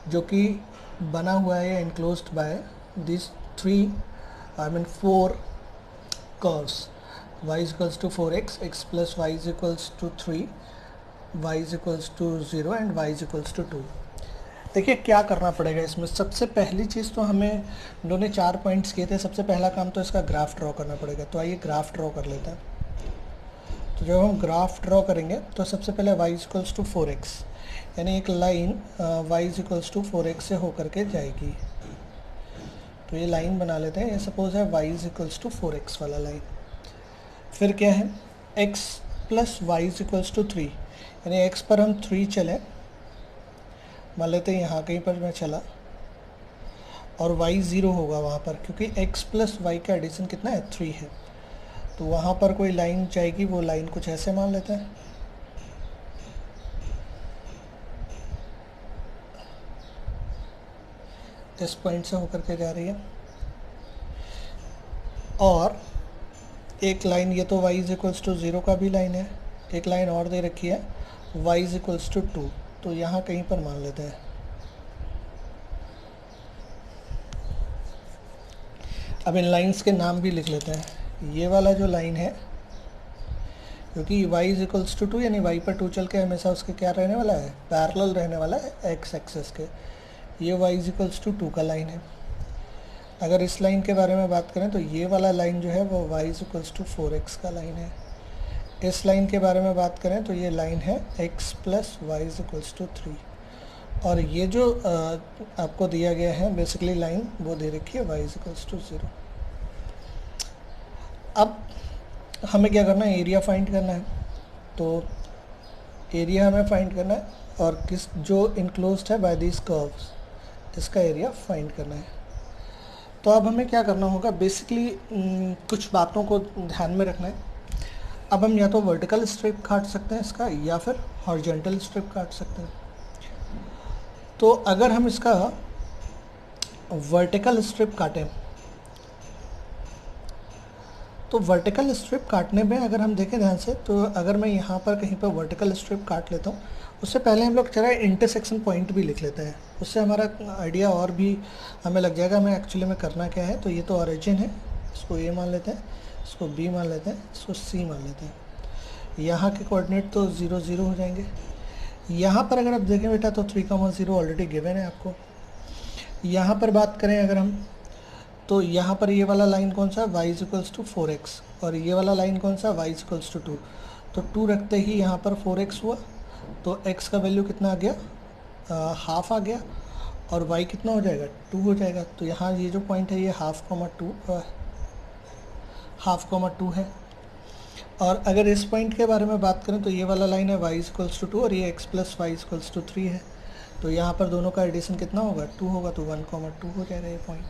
जो कि बना हुआ है enclosed by these four curves. Y is equals to 4x, x plus y is equals to 3, y is equals to 0 and y is equals to 2. देखिए क्या करना पड़ेगा इसमें। सबसे पहली चीज़ तो हमें उन्होंने 4 पॉइंट्स किए थे, सबसे पहला काम तो इसका ग्राफ ड्रॉ करना पड़ेगा। तो आइए ग्राफ ड्रॉ कर लेते हैं। तो जब हम ग्राफ ड्रॉ करेंगे तो सबसे पहले y is equals to 4x, यानी एक line y is equals to 4x से होकर के जाएगी। तो ये लाइन बना लेते हैं। ये सपोज है y is equals to 4x वाला लाइन। फिर क्या है, x plus y is equals to 3, यानी x पर हम 3 चलें, मान लेते हैं यहाँ कहीं पर मैं चला, और y 0 होगा वहाँ पर, क्योंकि x प्लस वाई का एडिशन कितना है, 3 है। तो वहाँ पर कोई लाइन जाएगी, वो लाइन कुछ ऐसे मान लेते हैं। इस पॉइंट से होकर के जा रही है, और एक लाइन, ये तो y इज इक्वल्स टू 0 का भी लाइन है, एक लाइन और दे रखी है y इज इक्वल्स टू 2, तो यहाँ कहीं पर मान लेते हैं। अब इन लाइंस के नाम भी लिख लेते हैं। ये वाला जो लाइन है, क्योंकि y इज इक्वल्स टू 2, यानी y पर 2 चल के हमेशा उसके क्या रहने वाला है, पैरेलल रहने वाला है x एक्सेस के। ये y इज इक्वल्स टू 2 का लाइन है। अगर इस लाइन के बारे में बात करें तो ये वाला लाइन जो है वो y is equals to 4x का लाइन है। इस लाइन के बारे में बात करें तो ये लाइन है x plus y is equals to 3, और ये जो आपको दिया गया है बेसिकली लाइन, वो दे रखी है y इज इक्वल्स टू 0। अब हमें क्या करना है, एरिया फाइंड करना है। तो एरिया हमें फाइंड करना है, और किस जो इनक्लोज्ड है बाय दिस कर्व्स, इसका एरिया फाइंड करना है। तो अब हमें क्या करना होगा, बेसिकली कुछ बातों को ध्यान में रखना है। अब हम या तो वर्टिकल स्ट्रिप काट सकते हैं इसका, या फिर हॉरिजॉन्टल स्ट्रिप काट सकते हैं। तो अगर हम इसका वर्टिकल स्ट्रिप काटें, तो वर्टिकल स्ट्रिप काटने में अगर हम देखें ध्यान से, तो अगर मैं यहाँ पर कहीं पर वर्टिकल स्ट्रिप काट लेता हूँ, उससे पहले हम लोग चला इंटरसेक्शन पॉइंट भी लिख लेते हैं, उससे हमारा आइडिया और भी हमें लग जाएगा हमें एक्चुअली में करना क्या है। तो ये तो ऑरिजिन है, इसको ए मान लेते हैं, इसको बी मान लेते हैं, इसको सी मान लेते हैं। यहाँ के कोऑर्डिनेट तो 0 0 हो जाएंगे। यहाँ पर अगर आप देखें बेटा तो 3,0 ऑलरेडी गिवन है आपको। यहाँ पर बात करें अगर हम, तो यहाँ पर ये वाला लाइन कौन सा, y is equals to 4x, और ये वाला लाइन कौन सा, y इज इक्वल्स टू 2। तो 2 रखते ही यहाँ पर 4x हुआ, तो x का वैल्यू कितना आ गया, हाफ आ गया, और y कितना हो जाएगा, 2 हो जाएगा। तो यहाँ ये जो पॉइंट है ये हाफ कॉमा 2 है। और अगर इस पॉइंट के बारे में बात करें तो ये वाला लाइन है y इज इक्वल्स टू 2, और ये x plus y is equals to 3 है। तो यहाँ पर दोनों का एडिशन कितना होगा, 2 होगा, तो 1,2 हो जाएगा ये पॉइंट।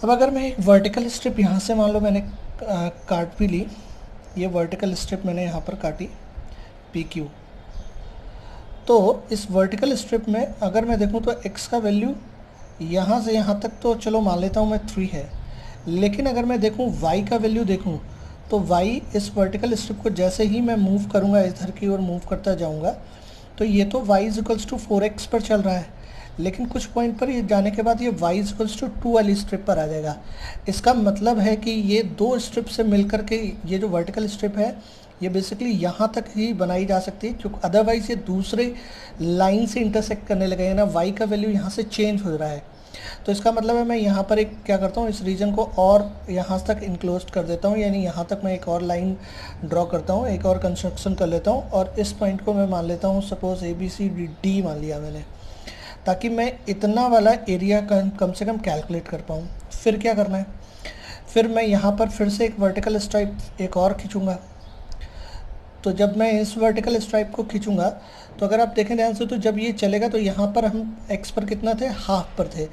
अब अगर मैं एक वर्टिकल स्ट्रिप यहाँ से मान लो मैंने काट भी ली, ये वर्टिकल स्ट्रिप मैंने यहाँ पर काटी PQ, तो इस वर्टिकल स्ट्रिप में अगर मैं देखूँ तो x का वैल्यू यहाँ से यहाँ तक तो चलो मान लेता हूँ मैं 3 है, लेकिन अगर मैं देखूँ y का वैल्यू देखूँ तो y इस वर्टिकल स्ट्रिप को जैसे ही मैं मूव करूँगा, इधर की ओर मूव करता जाऊँगा, तो ये तो y is equals to 4x पर चल रहा है, लेकिन कुछ पॉइंट पर ये जाने के बाद ये y इज इक्वल्स टू 2 वाली स्ट्रिप पर आ जाएगा। इसका मतलब है कि ये दो स्ट्रिप से मिलकर के ये जो वर्टिकल स्ट्रिप है ये बेसिकली यहाँ तक ही बनाई जा सकती है, क्योंकि अदरवाइज़ ये दूसरे लाइन से इंटरसेक्ट करने लगेगा ना, y का वैल्यू यहाँ से चेंज हो रहा है। तो इसका मतलब है मैं यहाँ पर एक क्या करता हूँ, इस रीजन को और यहाँ तक इनक्लोज कर देता हूँ, यानी यहाँ तक मैं एक और लाइन ड्रॉ करता हूँ, एक और कंस्ट्रक्शन कर लेता हूँ, और इस पॉइंट को मैं मान लेता हूँ सपोज ABCD मान लिया मैंने, ताकि मैं इतना वाला एरिया कम से कम कैलकुलेट कर पाऊँ। फिर क्या करना है, फिर मैं यहाँ पर फिर से एक वर्टिकल स्ट्राइप एक और खींचूँगा। तो जब मैं इस वर्टिकल स्ट्राइप को खींचूँगा तो अगर आप देखें ध्यान से, तो जब ये चलेगा तो यहाँ पर हम x पर कितना थे, हाफ पर थे।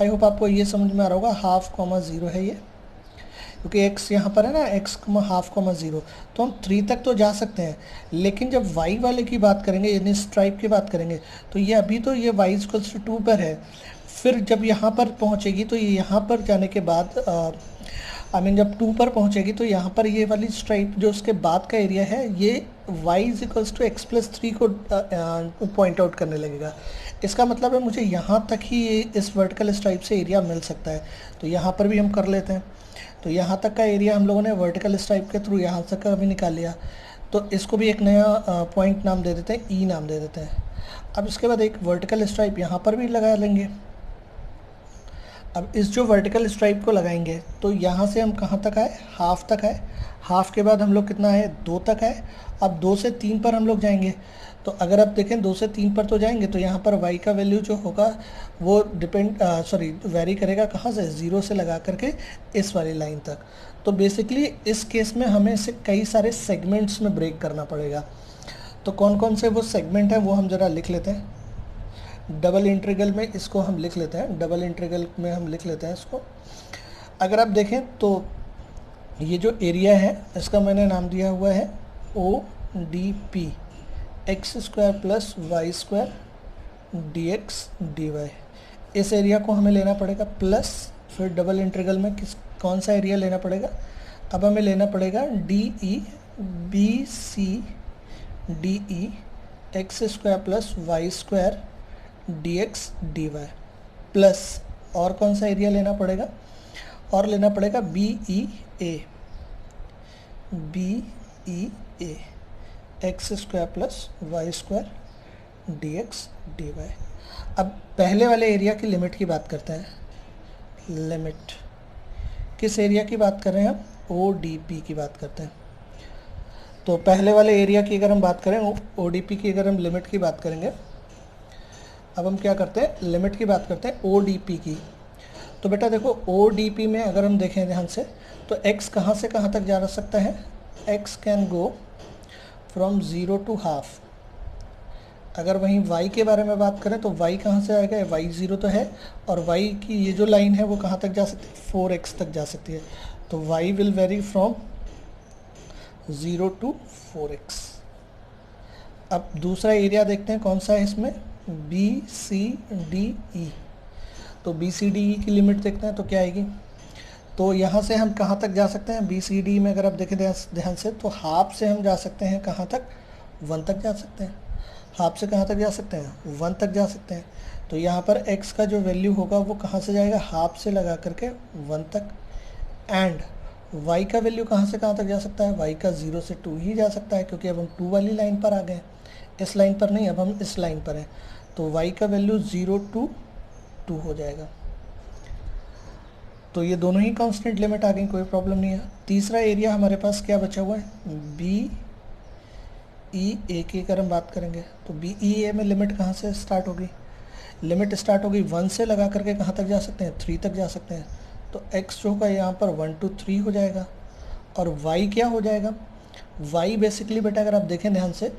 आई होप आपको ये समझ में आ रहा होगा, हाफ कॉमा 0 है ये, क्योंकि x यहाँ पर है ना, x हाफ कॉमा 0, तो हम 3 तक तो जा सकते हैं। लेकिन जब y वाले की बात करेंगे, यानी स्ट्राइप की बात करेंगे, तो ये अभी तो ये y इक्वल्स टू 2 पर है। फिर जब यहाँ पर पहुँचेगी तो ये यहाँ पर जाने के बाद जब 2 पर पहुंचेगी तो यहाँ पर ये वाली स्ट्राइप जो उसके बाद का एरिया है ये y is equals to x plus 3 को पॉइंट आउट करने लगेगा। इसका मतलब है मुझे यहाँ तक ही इस वर्टिकल स्ट्राइप से एरिया मिल सकता है। तो यहाँ पर भी हम कर लेते हैं। तो यहाँ तक का एरिया हम लोगों ने वर्टिकल स्ट्राइप के थ्रू यहाँ तक का भी निकाल लिया। तो इसको भी एक नया पॉइंट नाम दे देते हैं, ई नाम दे देते हैं। अब इसके बाद एक वर्टिकल स्ट्राइप यहाँ पर भी लगा लेंगे। अब इस जो वर्टिकल स्ट्राइप को लगाएंगे तो यहाँ से हम कहाँ तक आए, हाफ तक आए। हाफ के बाद हम लोग कितना है, 2 तक आए। अब 2 से 3 पर हम लोग जाएंगे। तो अगर आप देखें 2 से 3 पर तो जाएंगे तो यहाँ पर y का वैल्यू जो होगा वो वेरी करेगा कहाँ से, 0 से लगा करके इस वाली लाइन तक। तो बेसिकली इस केस में हमें इसे कई सारे सेगमेंट्स में ब्रेक करना पड़ेगा। तो कौन कौन से वो सेगमेंट हैं वो हम ज़रा लिख लेते हैं। डबल इंटीग्रल में इसको हम लिख लेते हैं, डबल इंटीग्रल में हम लिख लेते हैं इसको। अगर आप देखें तो ये जो एरिया है इसका मैंने नाम दिया हुआ है ODP, x square plus y square dx dy। इस एरिया को हमें लेना पड़ेगा प्लस, फिर डबल इंटीग्रल में कौन सा एरिया लेना पड़ेगा, अब हमें लेना पड़ेगा DE BC DE x square plus y square dx dy plus और कौन सा एरिया लेना पड़ेगा, और लेना पड़ेगा BEA x square plus y square dx dy। अब पहले वाले एरिया की लिमिट की बात करते हैं। लिमिट किस एरिया की बात कर रहे हैं हम, ODP की बात करते हैं। तो पहले वाले एरिया की अगर हम बात करें, ODP की अगर हम लिमिट की बात करेंगे, अब हम क्या करते हैं, लिमिट की बात करते हैं ODP की। तो बेटा देखो ODP में अगर हम देखें ध्यान से तो x कहाँ से कहाँ तक जा सकता है, x can go from 0 to half. अगर वहीं y के बारे में बात करें तो y कहाँ से आएगा, y 0 तो है, और y की ये जो लाइन है वो कहाँ तक जा सकती है, 4x तक जा सकती है। तो y will very from 0 to 4x। अब दूसरा एरिया देखते हैं कौन सा है इसमें, BCDE। तो BCDE की लिमिट देखते हैं तो क्या आएगी। तो यहाँ से हम कहाँ तक जा सकते हैं, BCD में अगर आप देखें ध्यान से तो हाफ से हम जा सकते हैं कहाँ तक, 1 तक जा सकते हैं। हाफ से कहाँ तक जा सकते हैं, 1 तक जा सकते हैं। तो यहाँ पर x का जो वैल्यू होगा वो कहाँ से जाएगा, हाफ से लगा करके 1 तक। एंड y का वैल्यू कहाँ से कहाँ तक जा सकता है, y का 0 से 2 ही जा सकता है, क्योंकि अब हम 2 वाली लाइन पर आ गए, इस लाइन पर नहीं, अब हम इस लाइन पर हैं। तो y का वैल्यू 0 to 2 हो जाएगा। तो ये दोनों ही कांस्टेंट लिमिट आ गई, कोई प्रॉब्लम नहीं है। तीसरा एरिया हमारे पास क्या बचा हुआ है, BEA की अगर हम बात करेंगे तो BEA में लिमिट कहाँ से स्टार्ट होगी, लिमिट स्टार्ट होगी 1 से लगा करके कहाँ तक जा सकते हैं, 3 तक जा सकते हैं। तो x जो होगा यहाँ पर 1 to 3 हो जाएगा। और y क्या हो जाएगा, y बेसिकली बेटा अगर आप देखें ध्यान से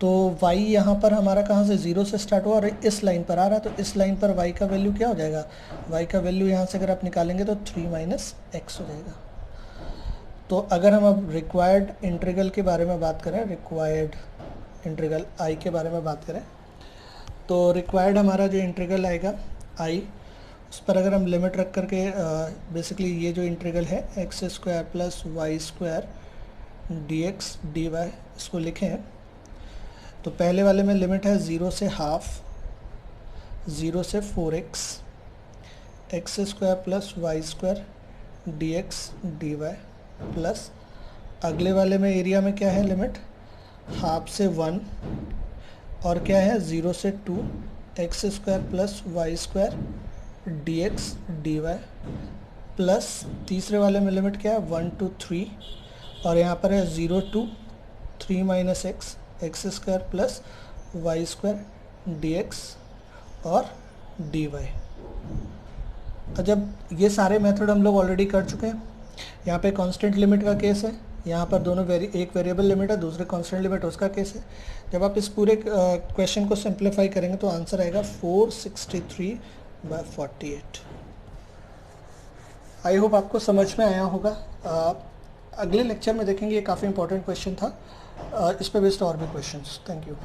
तो y यहाँ पर हमारा कहाँ से 0 से स्टार्ट हुआ और इस लाइन पर आ रहा है। तो इस लाइन पर y का वैल्यू क्या हो जाएगा, y का वैल्यू यहाँ से अगर आप निकालेंगे तो 3 - x हो जाएगा। तो अगर हम अब रिक्वायर्ड इंटीग्रल के बारे में बात करें, रिक्वायर्ड इंटीग्रल i के बारे में बात करें, तो रिक्वायर्ड हमारा जो इंटीग्रल आएगा i, उस पर अगर हम लिमिट रख करके बेसिकली ये जो इंटीग्रल है x square plus y square dx dy इसको लिखें तो पहले वाले में लिमिट है 0 से हाफ, 0 से 4x, x square plus y square dx dy plus अगले वाले में एरिया में क्या है लिमिट, हाफ से 1 और क्या है 0 से 2, x square plus y square dx dy plus तीसरे वाले में लिमिट क्या है 1 to 3 और यहाँ पर है 0 to 3 - x, x square plus y square dx और dy। जब ये सारे मेथड हम लोग ऑलरेडी कर चुके हैं, यहाँ पे कांस्टेंट लिमिट का केस है, यहाँ पर दोनों एक वेरिएबल लिमिट है, दूसरे कांस्टेंट लिमिट उसका केस है। जब आप इस पूरे क्वेश्चन को सिंप्लीफाई करेंगे तो आंसर आएगा 463/48। आई होप आपको समझ में आया होगा। अगले लेक्चर में देखेंगे, ये काफ़ी इंपॉर्टेंट क्वेश्चन था, इस पर बेस्ड और भी क्वेश्चंस। Thank you.